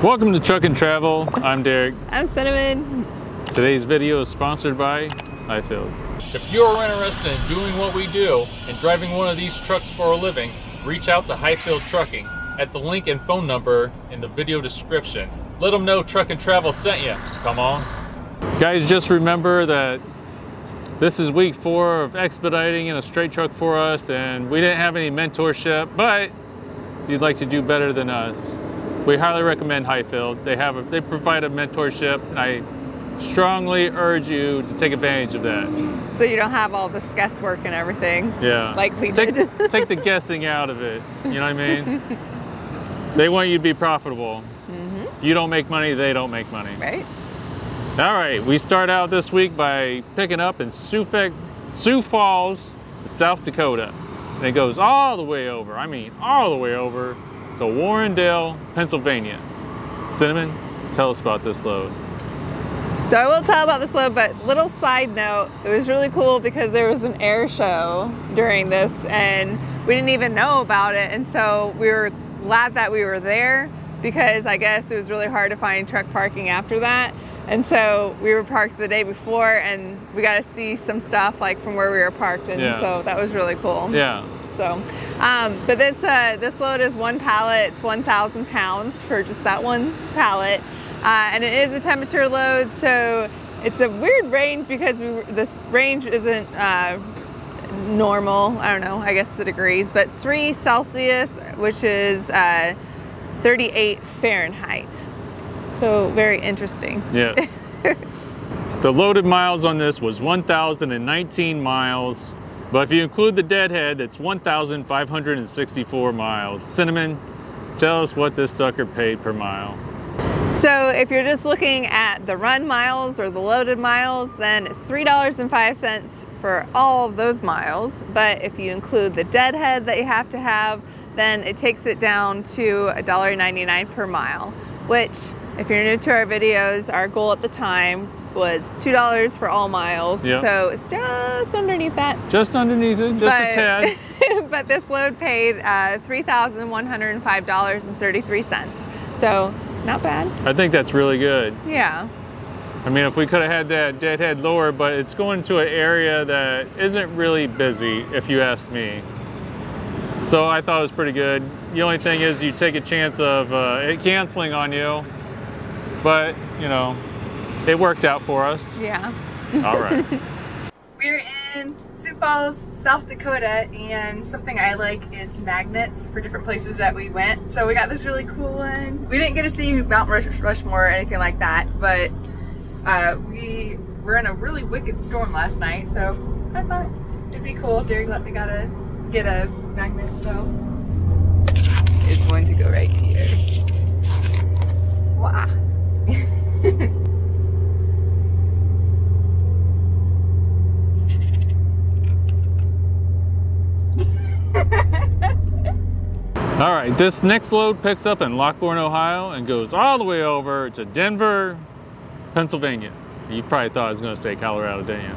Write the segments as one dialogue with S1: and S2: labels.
S1: Welcome to Truck and Travel. I'm Derek.
S2: I'm Cinnamon.
S1: Today's video is sponsored by Hyfield.
S3: If you're interested in doing what we do and driving one of these trucks for a living, reach out to Hyfield Trucking at the link and phone number in the video description. Let them know Truck and Travel sent you. Come on.
S1: Guys, just remember that this is week 4 of expediting in a straight truck for us, and we didn't have any mentorship, but if you'd like to do better than us, we highly recommend Hyfield. They provide a mentorship, and I strongly urge you to take advantage of that.
S2: So you don't have all this guesswork and everything.
S1: Yeah.
S2: Like we did.
S1: Take the guessing out of it. You know what I mean? They want you to be profitable. Mm-hmm. You don't make money, they don't make money.
S2: Right.
S1: All right, we start out this week by picking up in Sioux Falls, South Dakota. And it goes all the way over, I mean all the way over, to Warrendale, Pennsylvania. Cinnamon, tell us about this load.
S2: So I will tell about this load, but little side note, it was really cool because there was an air show during this and we didn't even know about it. And so we were glad that we were there because I guess it was really hard to find truck parking after that. And so we were parked the day before and we got to see some stuff like from where we were parked. And so that was really cool.
S1: Yeah.
S2: So, but this load is one pallet. It's 1,000 pounds for just that one pallet. And it is a temperature load, so it's a weird range because this range isn't normal. I don't know, I guess the degrees, but 3 Celsius, which is 38 Fahrenheit. So very interesting.
S1: Yes. The loaded miles on this was 1,019 miles, but if you include the deadhead, it's 1,564 miles. Cinnamon, tell us what this sucker paid per mile.
S2: So if you're just looking at the run miles or the loaded miles, then it's $3.05 for all of those miles. But if you include the deadhead that you have to have, then it takes it down to $1.99 per mile, which if you're new to our videos, our goal at the time was $2 for all miles. Yep. So it's just underneath that.
S1: Just underneath it, just a tad.
S2: But this load paid $3,105.33. So not bad.
S1: I think that's really good.
S2: Yeah.
S1: I mean, if we could have had that deadhead lower, but it's going to an area that isn't really busy, if you ask me. So I thought it was pretty good. The only thing is you take a chance of it canceling on you, but you know, it worked out for us.
S2: Yeah.
S1: All right.
S2: We're in Sioux Falls, South Dakota, and something I like is magnets for different places that we went. So we got this really cool one. We didn't get to see Mount Rushmore or anything like that, but we were in a really wicked storm last night, so I thought it'd be cool if Derek let me get a magnet, so it's going to go right here. Wow.
S1: All right, this next load picks up in Lockborne, Ohio and goes all the way over to Denver, Pennsylvania. You probably thought I was going to say Colorado, didn't you?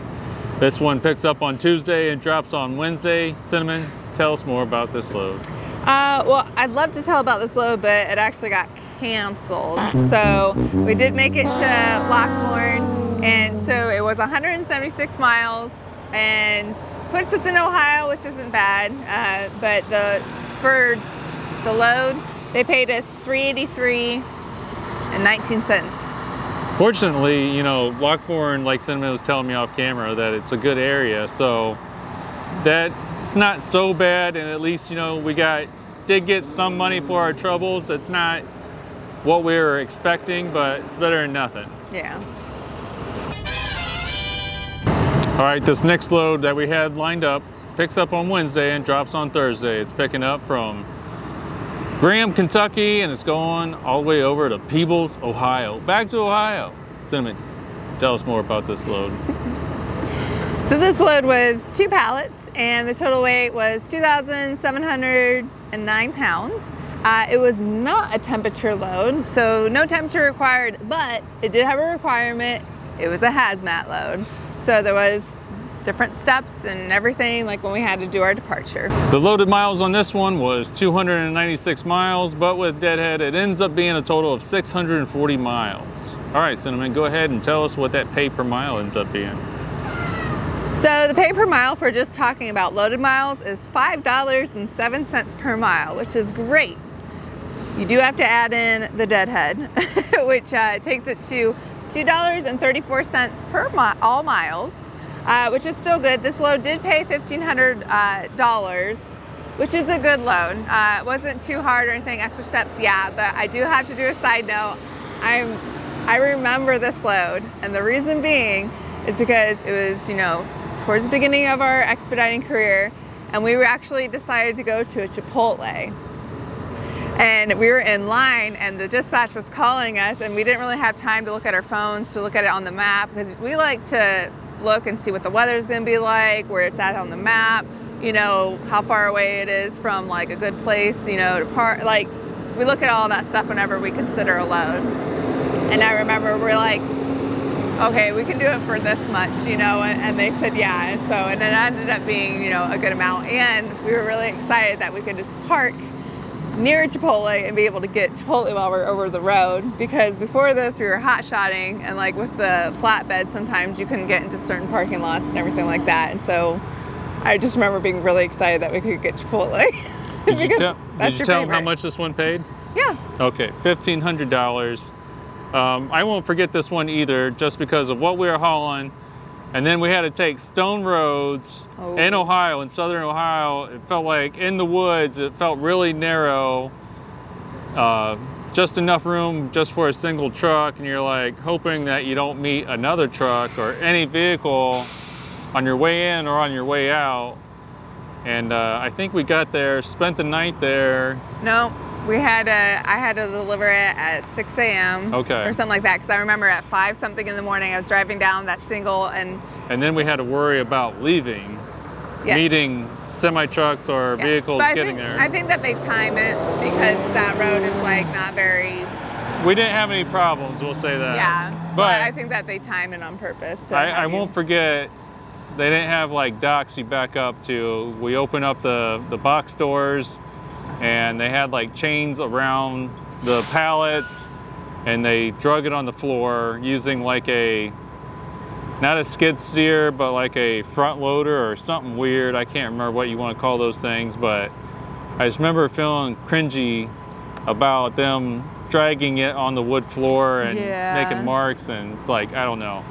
S1: This one picks up on Tuesday and drops on Wednesday. Cinnamon, tell us more about this load.
S2: Well, I'd love to tell about this load, but it actually got canceled. So we did make it to Lockborne, and so it was 176 miles and puts us in Ohio, which isn't bad. But for the load, they paid us $3.83.19.
S1: Fortunately, you know, Lockborne, like Cinnamon was telling me off camera, that it's a good area, so that it's not so bad, and at least, you know, we did get some money for our troubles. It's not what we were expecting, but it's better than nothing.
S2: Yeah.
S1: All right, this next load that we had lined up picks up on Wednesday and drops on Thursday. It's picking up from Graham, Kentucky, and it's going all the way over to Peebles, Ohio. Back to Ohio. Cinnamon, tell us more about this load.
S2: So this load was 2 pallets and the total weight was 2,709 pounds. It was not a temperature load, so no temperature required, but it did have a requirement. It was a hazmat load. So there was different steps and everything, like when we had to do our departure.
S1: The loaded miles on this one was 296 miles, but with deadhead, it ends up being a total of 640 miles. All right, Cinnamon, go ahead and tell us what that pay per mile ends up being.
S2: So the pay per mile for just talking about loaded miles is $5.07 per mile, which is great. You do have to add in the deadhead, which takes it to $2.34 per all miles, which is still good. This load did pay $1,500, which is a good load. It wasn't too hard or anything, extra steps, yeah, but I do have to do a side note. I remember this load, and the reason being is because it was, you know, towards the beginning of our expediting career, and we were actually decided to go to a Chipotle. And we were in line, and the dispatch was calling us, and we didn't really have time to look at our phones, to look at it on the map, because we like to look and see what the weather's gonna be like, where it's at on the map, you know, how far away it is from like a good place, you know, to park. Like, we look at all that stuff whenever we consider a load. And I remember we're like, okay, we can do it for this much, you know, and they said yeah, and it ended up being, you know, a good amount, and we were really excited that we could park near Chipotle and be able to get Chipotle while we're over the road, because before this we were hot-shotting, and like with the flatbed sometimes you couldn't get into certain parking lots and everything like that, and so I just remember being really excited that we could get Chipotle.
S1: Did you tell them how much this one paid?
S2: Yeah.
S1: Okay, $1,500. I won't forget this one either, just because of what we were hauling. And then we had to take stone roads in Ohio, in southern Ohio. It felt like in the woods, it felt really narrow. Just enough room just for a single truck, and you're like hoping that you don't meet another truck or any vehicle on your way in or on your way out. And I think we got there, spent the night there.
S2: No. I had to deliver it at 6 a.m.
S1: Okay.
S2: or something like that, because I remember at 5 something in the morning I was driving down that single, and
S1: then we had to worry about leaving, meeting semi-trucks or vehicles getting there.
S2: I think that they time it, because that road is like not very...
S1: We didn't have any problems, we'll say that.
S2: Yeah, but I think that they time it on purpose.
S1: I won't forget, they didn't have like docks you back up to. We opened up the box doors, and they had like chains around the pallets, and they drug it on the floor using like not a skid steer, but like a front loader or something weird. I can't remember what you want to call those things, but I just remember feeling cringy about them dragging it on the wood floor and making marks, and it's like, I don't know.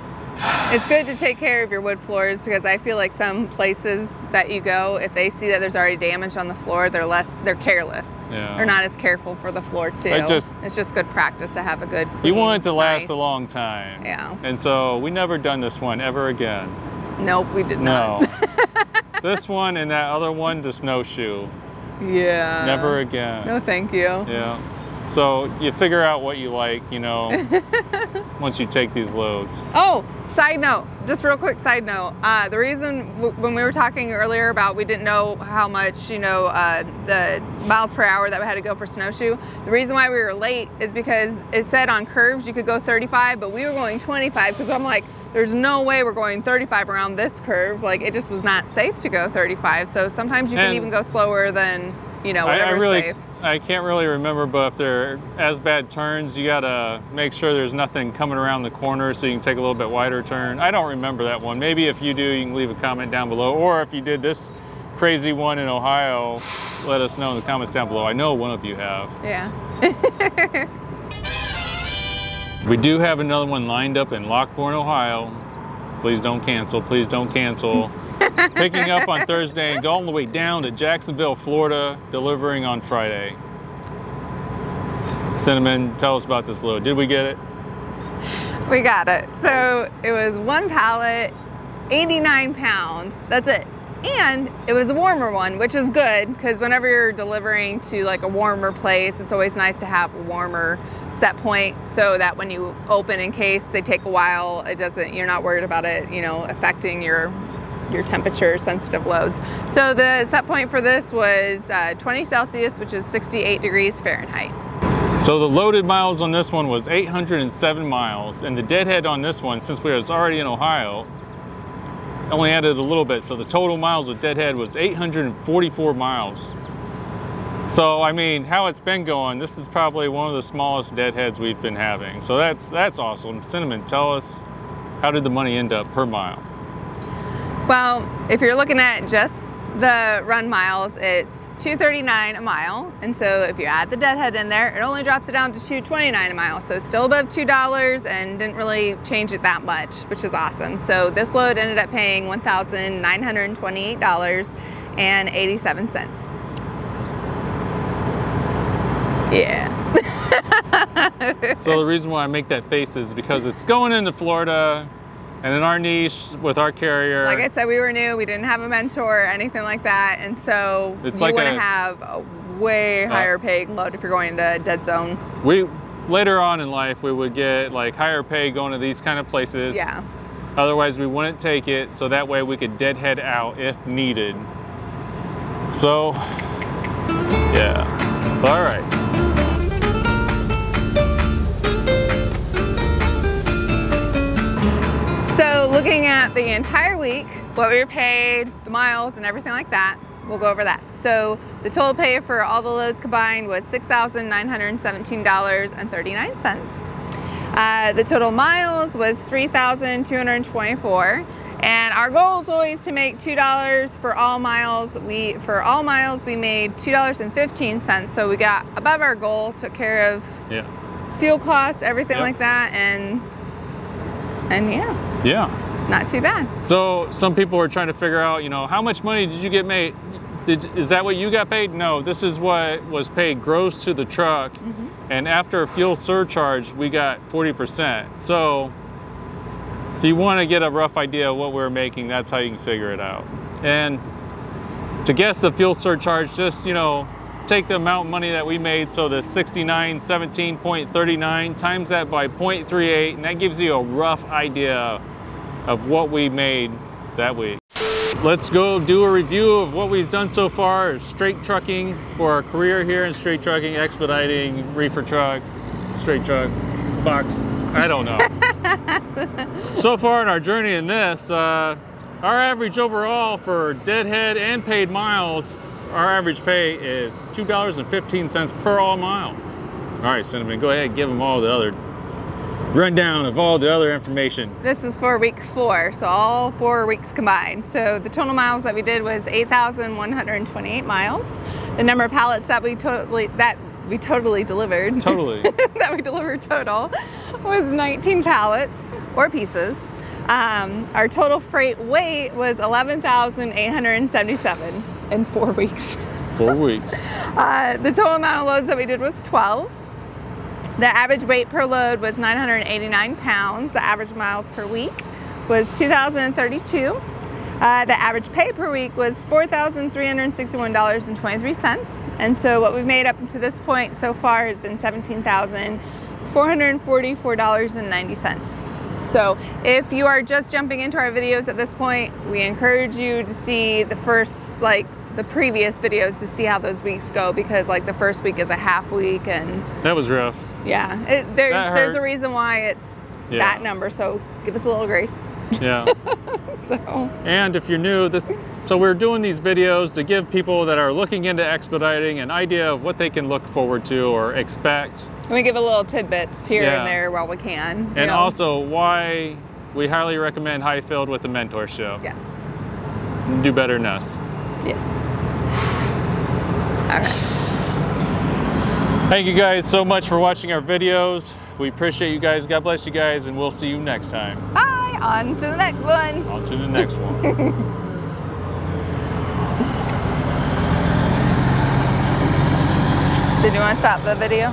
S2: It's good to take care of your wood floors, because I feel like some places that you go, if they see that there's already damage on the floor, they're careless.
S1: Yeah.
S2: They're not as careful for the floor too. It's just good practice to have a good, clean,
S1: you want it to last
S2: nice.
S1: A long time.
S2: Yeah.
S1: And so we never done this one ever again.
S2: Nope, we did not.
S1: No. This one and that other one, the snowshoe.
S2: Yeah.
S1: Never again.
S2: No, thank you.
S1: Yeah. So you figure out what you like, you know, once you take these loads.
S2: Oh, side note, just real quick side note. The reason when we were talking earlier about we didn't know how much, you know, the miles per hour that we had to go for snowshoe, the reason why we were late is because it said on curves you could go 35, but we were going 25, because I'm like, there's no way we're going 35 around this curve. Like, it just was not safe to go 35. So sometimes you can even go slower than, you know, whatever's safe.
S1: I can't really remember, but if they're as bad turns, you gotta make sure there's nothing coming around the corner so you can take a little bit wider turn. I don't remember that one. Maybe if you do, you can leave a comment down below. Or if you did this crazy one in Ohio, let us know in the comments down below. I know one of you have.
S2: Yeah.
S1: We do have another one lined up in Lockborne, Ohio. Please don't cancel, please don't cancel. Picking up on Thursday and going all the way down to Jacksonville, Florida, delivering on Friday. Cinnamon, tell us about this load. Did we get it?
S2: We got it. So it was one pallet, 89 pounds. That's it. And it was a warmer one, which is good, because whenever you're delivering to like a warmer place, it's always nice to have a warmer set point, so that when you open, in case they take a while, you're not worried about it, you know, affecting your temperature sensitive loads. So the set point for this was 20 Celsius, which is 68 degrees Fahrenheit.
S1: So the loaded miles on this one was 807 miles, and the deadhead on this one, since we was already in Ohio, only added a little bit. So the total miles with Deadhead was 844 miles. So, I mean, how it's been going, this is probably one of the smallest deadheads we've been having. So that's awesome. Cinnamon, tell us, how did the money end up per mile?
S2: Well, if you're looking at just the run miles, it's $2.39 a mile. And so if you add the deadhead in there, it only drops it down to $2.29 a mile. So still above $2 and didn't really change it that much, which is awesome. So this load ended up paying $1,928.87. Yeah.
S1: So the reason why I make that face is because it's going into Florida, and in our niche with our carrier.
S2: Like I said, we were new, we didn't have a mentor or anything like that, and so
S1: it's
S2: you
S1: like
S2: want to have a way higher paying load if you're going into a dead zone.
S1: Later on in life, we would get like higher pay going to these kind of places.
S2: Yeah.
S1: Otherwise, we wouldn't take it, so that way we could deadhead out if needed. So, yeah. All right.
S2: So looking at the entire week, what we were paid, the miles and everything like that, we'll go over that. So the total pay for all the loads combined was $6,917.39. The total miles was 3,224. And our goal is always to make $2 for all miles. For all miles, we made $2.15. So we got above our goal, took care of fuel costs, everything like that, and yeah, not too bad.
S1: So some people were trying to figure out, you know, how much money did you get made? Is that what you got paid? No, this is what was paid gross to the truck. And after a fuel surcharge, we got 40%. So if you want to get a rough idea of what we're making, that's how you can figure it out. And to guess the fuel surcharge, just, you know, take the amount of money that we made, so the 6917.39, times that by 0.38, and that gives you a rough idea of what we made that week. Let's go do a review of what we've done so far. Straight trucking for our career here in straight trucking, expediting, reefer truck, straight truck, box, I don't know. So far in our journey in this, our average overall for deadhead and paid miles, our average pay is $2.15 per all miles. All right, Cinnamon, go ahead and give them all the other rundown of all the other information.
S2: This is for week 4, so all 4 weeks combined. So the total miles that we did was 8,128 miles. The number of pallets that we totally delivered. That we delivered total was 19 pallets or pieces. Our total freight weight was 11,877 in 4 weeks.
S1: 4 weeks.
S2: The total amount of loads that we did was 12. The average weight per load was 989 pounds. The average miles per week was 2,032. The average pay per week was $4,361.23. And so what we've made up to this point so far has been $17,444.90. So if you are just jumping into our videos at this point, we encourage you to see the first, like the previous videos, to see how those weeks go, because like the first week is a half week, and
S1: that was rough.
S2: Yeah, there's a reason why it's that number, so give us a little grace.
S1: Yeah.
S2: So.
S1: And if you're new, so we're doing these videos to give people that are looking into expediting an idea of what they can look forward to or expect.
S2: And we give a little tidbits here and there while we can.
S1: And also why we highly recommend Hyfield with the mentorship.
S2: Yes.
S1: Do better than us.
S2: Yes. All right.
S1: Thank you guys so much for watching our videos. We appreciate you guys. God bless you guys, and we'll see you next time.
S2: Bye. On to the next one.
S1: On to the next one.
S2: Did you want to stop the video?